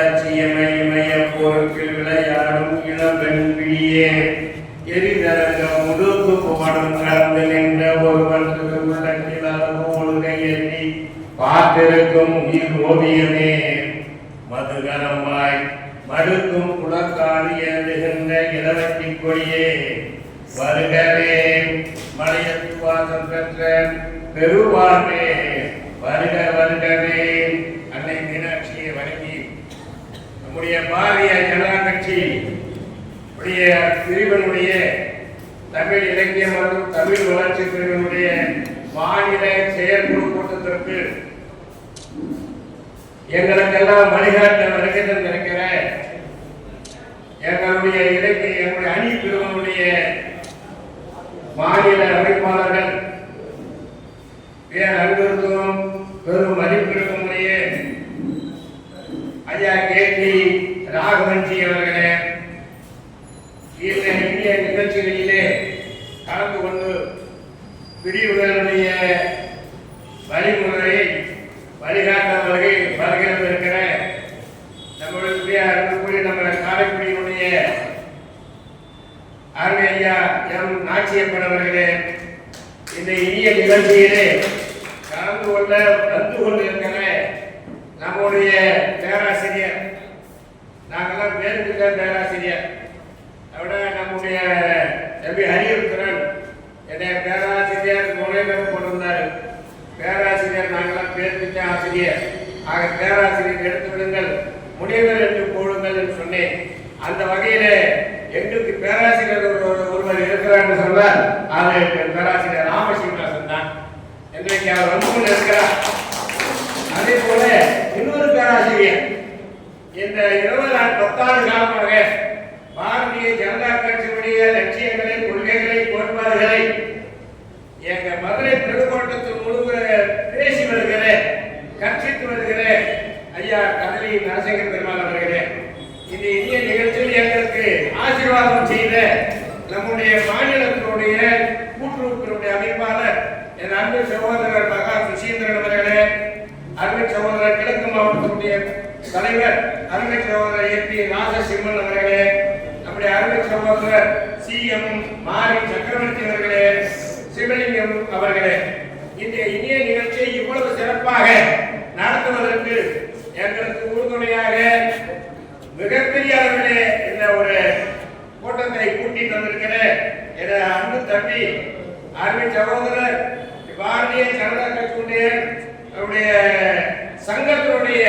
வளர்ச்சியமைய போருக்கு விளையாடும் இளம்பெண் பிடியே எரிதரங்க முழுக்கு புகழும் கலந்து நின்ற ஒருவன் உள்ளத்தில் அருகோளுகை எண்ணி பார்த்திருக்கும் உயிர் ஓவியமே மதுகரமாய் மடுக்கும் குளக்காலி எழுகின்ற இளவட்டி கொடியே வருகவே மலையத்து வாசம் பெற்ற பெருவாழ்வே வருக வருகவே. அன்னை மீனாட்சியை வணங்கி நம்முடைய பாரதிய ஜனதா கட்சி பிரிவினுடைய தமிழ் இலக்கியம் மற்றும் தமிழ் வளர்ச்சி பிரிவினுடைய மாநில செயற்குழு கூட்டத்திற்கு எங்களுக்கெல்லாம் வழிகாட்ட வருகை தந்திருக்கிற எங்களுடைய இலக்கிய எங்களுடைய அணி பிரிவினுடைய மாநில அமைப்பாளர்கள் பேர் அங்கிருந்தும் பெரும் மதிப்பிற்கும் ஐயா கே.டி. ராகவன்ஜி அவர்களே, இந்த இந்திய நிகழ்ச்சிகளிலே கலந்து கொண்டு பிரிவுகளுடைய வழிமுறையை வழிகாட்ட வருகிறது இருக்கிற நம்மளுடைய நம்ம காரைக்குடியினுடைய அருமை ஐயா எம் நாச்சியப்பன் அவர்களே, இந்த இனிய நிகழ்ச்சியிலே கலந்து கொண்டு இருக்கிற நம்முடைய பேராசிரியர், நாங்கெல்லாம் பேருக்கு பேராசிரியர் விட நம்முடைய எம்பி ஹரிஹரன் என்னை பேராசிரியர் நுழைவு கொண்டிருந்தார். பேராசிரியர் நாங்களாம் பேருக்கு ஆசிரியர், ஆக பேராசிரியர் எடுத்து விடுங்கள், முனைவர் என்று போடுங்கள் என்று சொன்னேன். அந்த வகையில எங்களுக்கு பேராசிரியர் ஒருவர் இருக்கிறார் என்று சொன்னார். அது பேராசிரியர் ராமசீனிவாசன் தான். இன்றைக்கு அவர் வந்து கொண்டு இருக்கிறார். அதே போல இன்னொரு பேராசிரியர் இந்த 10 ஆண்டு காலமாக பாரதிய ஜனதா கட்சியுடைய லட்சியங்களை, கொள்கைகளை, கோட்பாடுகளை எங்க மதுரை பெருங்கோட்டத்தில் முழுவ பேசி வருகிற, கற்பித்து வருகிற ஐயா கதலி நரசிங்க பெருமாள் அவர்களே, இந்த இந்திய நிகழ்ச்சியில் எங்களுக்கு ஆசீர்வாதம் செய்த நம்முடைய மாநிலத்தினுடைய கூட்டுறவுத்துறையுடைய அமைப்பாளர் என் அன்பு சகோதரர் மகா சுசீந்திரன் அவர்களே, அருமை சகோதரர் கிழக்கு மாவட்டத்தினுடைய தலைவர் அருமை சகோதரர் ஏ.பி. ராஜசிம்மன் அவர்களே, நம்முடைய அருமை சகோதரர் சி.எம். மாரி சக்கரவர்த்தி அவர்களே, சிவலிங்கம் அவர்களே, இந்த இனிய நிகழ்ச்சியை இவ்வளவு சிறப்பாக நடத்துவதற்கு எங்களுக்கு உறுதுணையாக மிகப்பெரிய அளவிலே இந்த ஒரு கூட்டத்தை கூட்டி தந்திருக்கிற என அன்பு தம்பி அருமை சகோதரர் பாரதிய ஜனதா கட்சியுடைய சங்கத்தினுடைய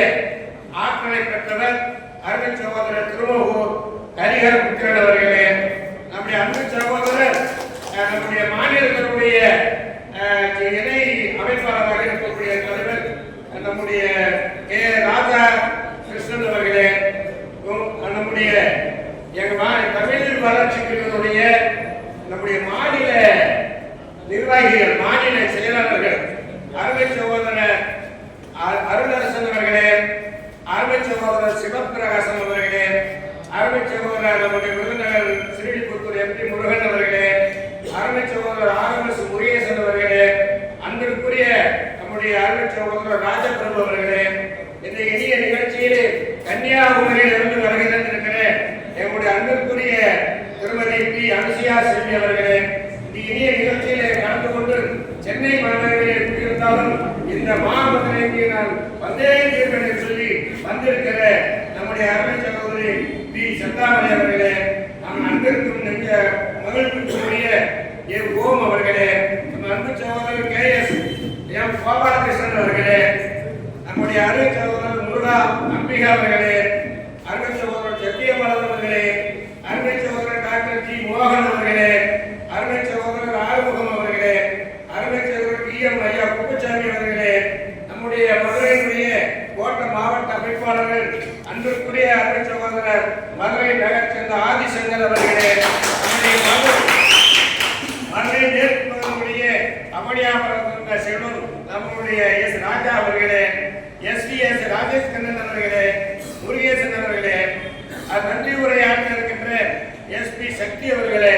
ஆற்றலை பெற்றவர் அருமை சகோதரர் திருமூர் ஹரிஹர புத்திரன் அவர்களே, நம்முடைய அன்பு சகோதரர் நம்முடைய மாநிலத்தினுடைய இணை அமைப்பாளராக இருக்கக்கூடிய தலைவர் நம்முடைய கே. ராஜா கிருஷ்ணன் அவர்களே, நம்முடைய தமிழ் வளர்ச்சி பிரிவினுடைய நம்முடைய மாநில நிர்வாகிகள், மாநில செயலாளர்கள் அருமை சகோதரர் அருளரசன் அவர்களே, அருமை சகோதரர் சிவபிரகாசன் அவர்களே, அருமை சகோதரர் நம்முடைய விருதுநகர் ஸ்ரீவில்லிபுத்தூர் எம்பி முருகன் அவர்களே, அருமை சகோதரர் ஆர்.எம்.எஸ். முருகேசன் அவர்களே, அன்பிற்குரிய நம்முடைய அருமை சகோதரர் ராஜபிரபு அவர்களே, இந்த இனிய நிகழ்ச்சியில் கன்னியாகுமரியில் இருந்து வருகை தந்திருக்கிற எங்களுடைய அன்பிற்குரிய திருமதி பி. அனுசியா செல்வி அவர்களே, இந்த இனிய நிகழ்ச்சியிலே கலந்து கொண்டு சென்னை மாநகரில் இருந்தாலும் இந்த மாவட்டத்திற்கு நான் வந்தே தீர்வேன் என்று சொல்லி வந்திருக்கிற நம்முடைய அருமை சகோதரி பி. சந்தாமணி அவர்களே, நம் அன்பிற்கும் நெஞ்ச மகிழ்ச்சிக்குரிய என் ஓம் அவர்களே, நம் அன்பு சகோதரர் கே.எஸ். எம். கோபாலகிருஷ்ணன் அவர்களே, நம்முடைய அருமை சகோதரர் முருகா அம்பிகா அவர்களே, அருமை சகோதரர் சத்தியபாலன் அவர்களே, அருமை சகோதரர் டாக்டர் ஜி. மோகன் அவர்களே, அருமை சகோதரர் ஆறுமுகம் அவர்களே, அருமை சகோதரர் டி.எம். ஐயா குப்புசாமி அவர்களே, நம்முடைய மதுரையினுடைய கோட்ட மாவட்ட அமைப்பாளர்கள் அன்பிற்குரிய அருமை சகோதரர் மதுரை நகர் சேர்ந்த ஆதிசங்கர் அவர்களே, மதுரை மேற்கு பகுதியுடைய அமணியாபுரத்தின் செல்வம் நம்முடைய எஸ். ராஜா அவர்களே, எஸ்.டி.எஸ். ராஜேஷ் கண்ணன் அவர்களே, முருகேசன் அவர்களே, நன்றி உரையாற்ற இருக்கின்ற எஸ்.பி. சக்தி அவர்களே,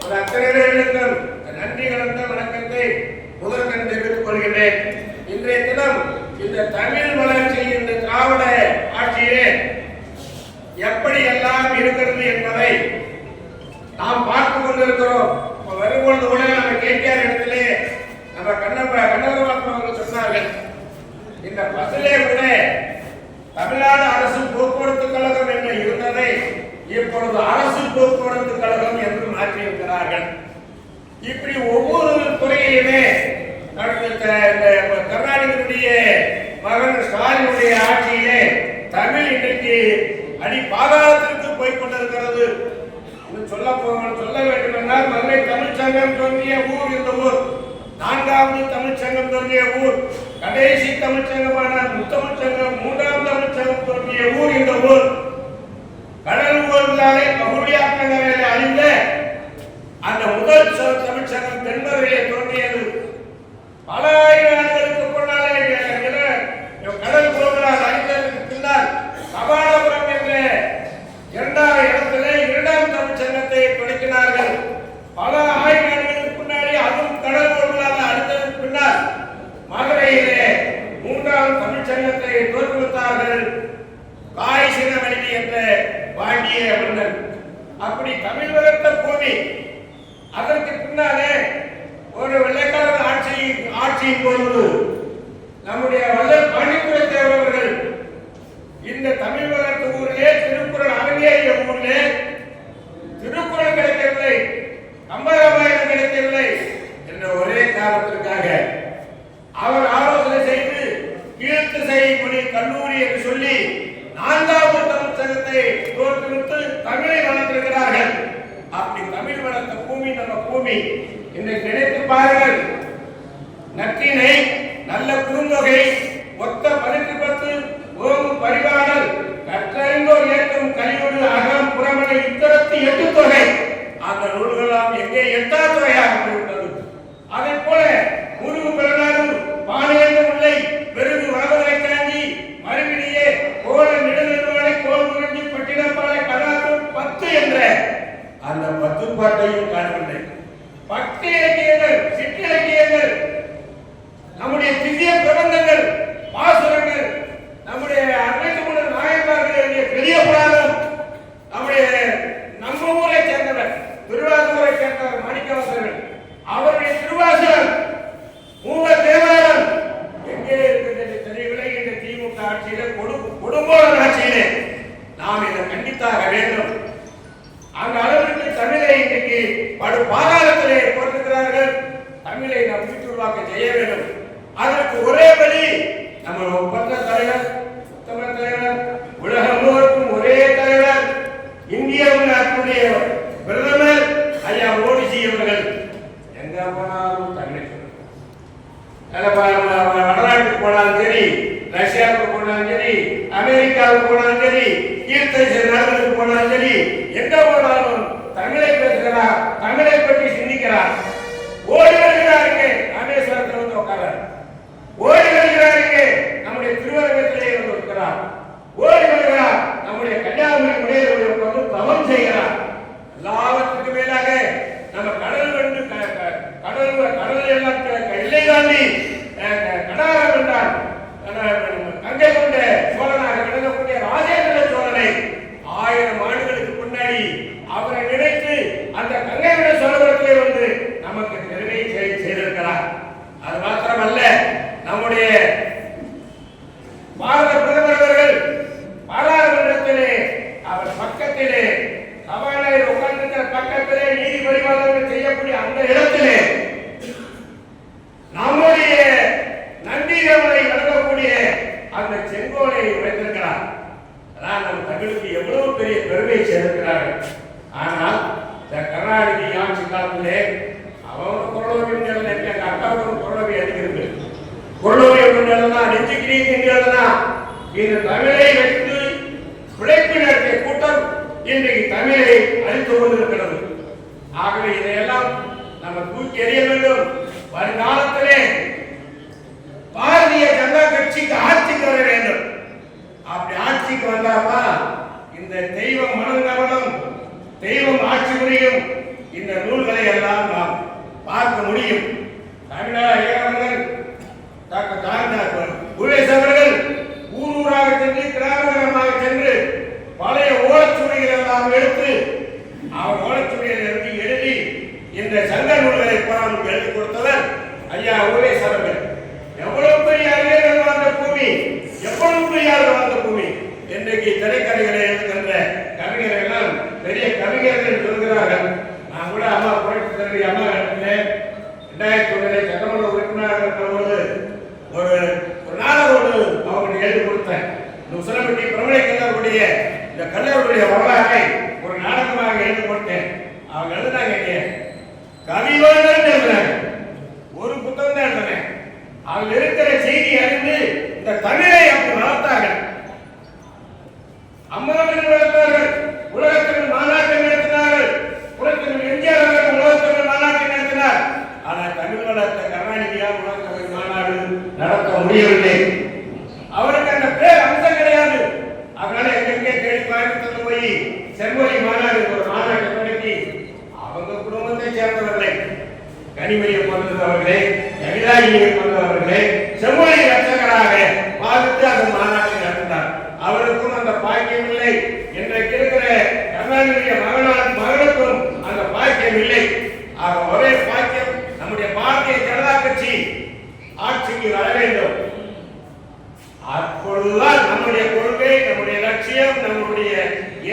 ஒரு அத்தனை பேர்களுக்கும் நன்றி கலந்த வணக்கத்தை முதற்கண் தெரிவித்துக் கொள்கின்றேன். இன்றைய தினம் இந்த தமிழ் வளர்ச்சி, இந்த திராவிட ஆட்சியிலே இருக்கிறது என்பதை நாம் பார்த்து கொண்டிருக்கிறோம். வரும்பொழுது கூட நம்ம கேட்டியார் இடத்திலே நம்ம கண்ணபுரம் அவர்கள் சொன்னார்கள், இந்த பஸ்ஸிலே கூட தமிழ்நாடு அரசு போக்குவரத்து கழகம் என்று இருந்ததை இப்பொழுது அரசு போக்குவரத்து கழகம் என்று மாற்றியிருக்கிறார்கள். இப்படி ஒவ்வொரு துறையிலுமே கருணாநிதியுடைய மகன் ஸ்டாலினுடைய ஆட்சியிலே தமிழ் இன்றைக்கு அடி பாதாளத்திற்கு போய் கொண்டிருக்கிறது. சொல்ல வேண்டும் என்றால் மதுரை தமிழ்ச்சங்கம் தோன்றிய ஊர் இந்த ஊர், 4வது தமிழ்ச்சங்கம் தோன்றிய ஊர், கடைசி தமிழ்ச்சங்கமான முத்தமிழ்ச்சங்கம் 3ஆம் தமிழ்ச்சங்கம் தோன்றிய ஊர் இந்த ஊர். கடல் ஊர்களாலே பகுதியாக்கங்களை அழிந்த அந்த முதல் தமிழ்ச்சங்கம் தென்மதுரையிலே தோன்றியது. பல ஆயிரம் ஆண்டுகளுக்கு முன்னாலே கடல் ஊர்களால் அழிந்ததற்கு பின்னால் கபாலபுரம் என்ற 2வது இடத்திலே 2ஆம் தமிழ்ச்சங்கத்தை தொடங்கினார்கள். பல ஆயிரம் ஆண்டுகளுக்கு முன்னாடி அதுவும் கடல் ஊர்களால் அழிந்ததற்கு பின்னால் மதுரையிலே 3ஆம் தமிழ்ச்சங்கத்தை தோற்றுவித்தார்கள் காய்ச்சினவெளி என்ற பாண்டிய மன்னன். அப்படி தமிழ் வளர்த்த பூமி. அதற்கு பின்னாலே ஒரு வெள்ளைக்காரர் ஆட்சியின் பொழுது நம்முடைய வள்ளல் பாண்டித்துரை தேவர்கள் இந்த தமிழ் வளர்த்த ஊரிலே திருக்குறள் அரங்கேறிய ஊரிலே திருக்குறள் கிடைக்கவில்லை, கம்பராமாயணம் கிடைக்கவில்லை என்ற ஒரே காரணத்திற்காக அவர் ஆலோசனை செய்து கீழ்த்திசை மொழி கல்லூரி என்று சொல்லி 4வது தமிழ்ச்சங்கத்தை தோற்றுவித்து தமிழை வளர்த்திருக்கிறார்கள். அப்படி தமிழ் வளர்த்த பூமி நம்ம பூமி. இன்றைக்கு நினைத்து பாருங்கள், நற்றினை, நல்ல குறுந்தொகை, ஒத்த 10 ஓங்கு பரிபாடல், கற்றறிந்தோர் ஏற்றும் கலியோடு அகம் புறமனை இத்தரத்து 8 தொகை. அந்த நூல்களாம் எங்கே 8ஆம் தொகையாக போய்விட்டது. அதை போல முருகு பிறநாடு, பானையந்த முல்லை, பெருகு வளவரை காஞ்சி, மறுவிடியே கோல நெடுநெடுவாளை கோல் குறிஞ்சி பட்டினப்பாளை கதாத்து 10 என்ற அந்த 10 பாட்டையும் காணவில்லை. 10 இலக்கியங்கள், சிற்றிலக்கியங்கள், நம்முடைய திவ்ய பிரபந்தங்கள், பாசுரங்கள், நம்முடைய அன்னைக்குமுடன் நாயன்மார்கள் எழுதிய பெரிய புராணம், நம்ம ஊரை சேர்ந்தவர் திருவாரூரை சேர்ந்தவர் மாணிக்கவாசகர், அவருடைய திருவாசகம், மூவர் தேவாரம் எங்கே இருக்கிறது தெரியவில்லை. இந்த திமுக ஆட்சியிலே கொடுங்கோலன் ஆட்சியிலே நாம் இதை கண்டித்தாக வேண்டும். அந்த அளவிற்கு தமிழை இன்றைக்கு படு பாதாளத்திலே போட்டிருக்கிறார்கள். தமிழை நாம் மீட்டுருவாக்க செய்ய வேண்டும். அதற்கு ஒரே வழி நம்ம ஒப்பந்த தலைவர், உத்தம தலைவர், உலகம் முழுவதும் ஒரே தலைவர், இந்திய நாட்டுடைய பிரதமர் ஐயா மோடிஜி அவர்கள் எங்க போனாலும் தமிழை வடநாட்டுக்கு போனாலும் சரி, ரஷ்யாவுக்கு போனாலும் சரி, அமெரிக்காவுக்கு போனாலும் சரி, கீழ்த்தேச நாடுகளுக்கு போனாலும் சரி, எங்க போனாலும் தமிழை பேசுகிறார், தமிழை பற்றி சிந்திக்கிறார். ஓடி வருகிறாருங்க ராமேஸ்வரத்தில் வந்து உட்கார்றார், ஓடி வருகிறாருங்க நம்முடைய திருவரங்கத்திலே வந்து இருக்கிறார், ஓடி வருகிறார் நம்முடைய கன்னியாகுமரி முனையில் உட்கார்ந்து தவம் செய்கிறார். எல்லாவற்றுக்கு மேலாக நம்ம கடல் வந்து கடல் எல்லாம் எல்லை தாண்டி கடாரம் என்றால் கங்கை கொண்ட சோழனாக விளங்கக்கூடிய ராஜேந்திர சோழனை 1000 ஆண்டுகளுக்கு முன்னாடி அவரை நினைத்து அந்த கங்கை கொண்ட சோழபுரத்திலே வந்து நமக்கு பெருமை செய்திருக்கிறார். அது மாத்திரமல்ல, நம்முடைய பாரத பிரதமர் அவர்கள் பாராளுமன்றத்திலே அவர் பக்கத்திலே சபாநாயகர் உட்கார்ந்திருக்கிற பக்கத்திலே நீதி பரிமாற்றம் செய்யக்கூடிய அந்த இடத்திலே நம்முடைய நந்திகவனை வழங்கக்கூடிய அந்த செங்கோலை வைத்திருக்கிறார். அதான் நம் தமிழுக்கு எவ்வளவு பெரிய பெருமை சேர்க்கிறார்கள். ஆனால் இந்த கருணாநிதி ஆட்சி காலத்திலே அவன் குரலோவி எங்க அக்காவுக்கு குரலோவி அடிக்கிறது, குரலோவி தான் நெஞ்சுக்கிரி திங்கதான் இந்த தமிழை வைத்து பிழைப்பு நடத்திய கூட்டம் இன்றைக்கு தமிழை அழித்து கொண்டிருக்கிறது. ஆகவே இதையெல்லாம் நம்ம தூக்கி எறிய வேண்டும். வருங்காலத்திலே பாரதிய ஜனதா கட்சிக்கு ஆட்சிக்கு வர வேண்டும். அப்படி ஆட்சிக்கு வந்தாமா இந்த தெய்வம் மனங்கவனம், தெய்வம் ஆட்சி புரியும். இந்த நூல்களை எல்லாம் நாம் பார்க்க முடியும். தமிழர்கள் ஊராக சென்று கிராம கிராமமாக சென்று பழைய ஓலச்சுவடிகள் எல்லாமே திரைக்கதைகளை எழுதுகின்ற கவிஞர்கள் எல்லாம் பெரிய கவிஞர்கள் சொல்கிறார்கள். நான் கூட அம்மா புரட்சி தலைவி அம்மா இடத்துல 2001 சட்டமன்ற உறுப்பினராக இருக்கும்போது ஒரு நாளோடு அவங்களுக்கு எழுதி கொடுத்தேன். உசிலம்பட்டி பிரபலை கல்லூரிய இந்த கல்லூரிய வரலாறை ஒரு நாடகமாக எழுதி கொடுத்தேன். அவங்க எழுதுனாங்க கவிவாளர் எழுதுனாங்க. ஒரு புத்தகம் தான் எழுதுனேன். அவங்க இருக்கிற செய்தி அறிந்து இந்த தமிழை அப்படி வளர்த்தார்கள். அம்மாவின் வளர்த்தார்கள். உலகத்தில் மாநாட்டை நடத்தினார்கள். உலகத்தில் எம்ஜிஆர் அவர்கள் உலகத்தில் மாநாட்டை நடத்தினார். ஆனால் தமிழ் வளர்த்த கருணாநிதியால் உலகத்தில் மாநாடு நடத்த முடியவில்லை. அவருக்கு அந்த பேர் அம்சம் கிடையாது. அதனால எங்கே தேடி கோயம்புத்தூர் போய் செம்மொழி மாநாடு ஒரு மாநாட்டை நடத்தி அவங்க குடும்பத்தை சேர்ந்தவர்களே கனிமொழியை கொண்டவர்களே கவிதாயியை கொண்டவர்களே செம்மொழி ரட்சகராக பாதித்து அந்த மாநாட்டை நடத்தினார். அவருக்கும் அந்த பாக்கியம் இல்லை. இன்றைக்கு இருக்கிற கருணாநிதிய மகனுக்கும் அந்த பாக்கியம் இல்லை. ஆக ஒரே பாக்கியம் நம்முடைய பாரதிய ஜனதா கட்சி ஆட்சிக்கு வர வேண்டும். அப்பொழுதுதான் நம்முடைய கொள்கை, நம்முடைய லட்சியம், நம்முடைய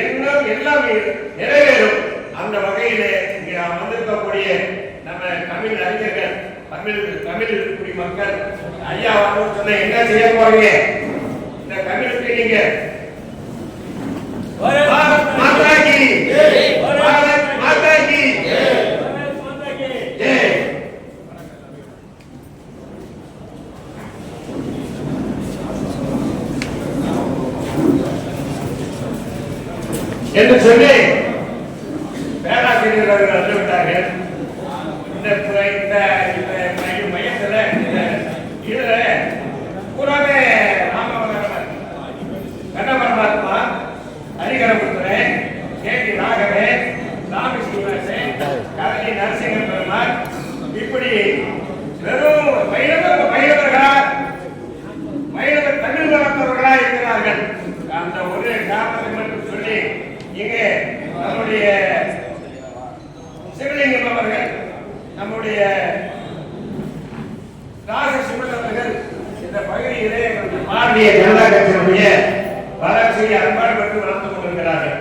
எண்ணம் எல்லாமே நிறைவேறும். அந்த வகையிலே இங்கே வந்திருக்கக்கூடிய நம்ம தமிழ் அறிஞர்கள், தமிழ் குடிமக்கள் ஐயா சொன்ன என்ன செய்ய போறீங்க? இந்த தமிழுக்கு நீங்க மாதாஜி மாதாஜி என்று சொல்லி பேராசிரியர்கள் வந்துவிட்டார்கள். இந்த மையத்தில் இதுல பூராவே ராமவர்மன், கண்ணபரமாத்மா, ஹரிகரபுத்திரன், கேடி ராகவன், ராம ஸ்ரீனிவாசன், கவலி நரசிங்க பெருமாள், இப்படி வெறும் வைணவர்களா தமிழ் வளர்த்தவர்களா இருக்கிறார்கள். அந்த ஒரு காரணத்தை மட்டும் சொல்லி இங்கே நம்முடைய சிவலிங்கம் அவர்கள், நம்முடைய ராஜசிம்மன் அவர்கள் இந்த பகுதியிலே பாரதிய ஜனதா கட்சியினுடைய வளர்ச்சியை அன்பாடு பெற்று வளர்த்து கொண்டிருக்கிறார்கள்.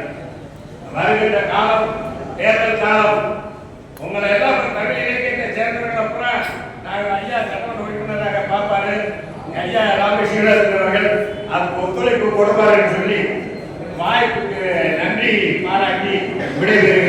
வருகின்ற காலம் தேர்தல் காலம். உங்களை எல்லாம் தமிழ் இலக்கியத்தை சேர்ந்தவர்கள் அப்புறம் நாங்கள் ஐயா சட்டமன்ற உறுப்பினராக பார்ப்பாரு, ஐயா ராமகிருஷ்ணன் இருக்கிறவர்கள் அதுக்கு ஒத்துழைப்பு கொடுப்பார் என்று சொல்லி வாய்ப்புக்கு நன்றி பாராட்டி விடைபெறுகிறேன்.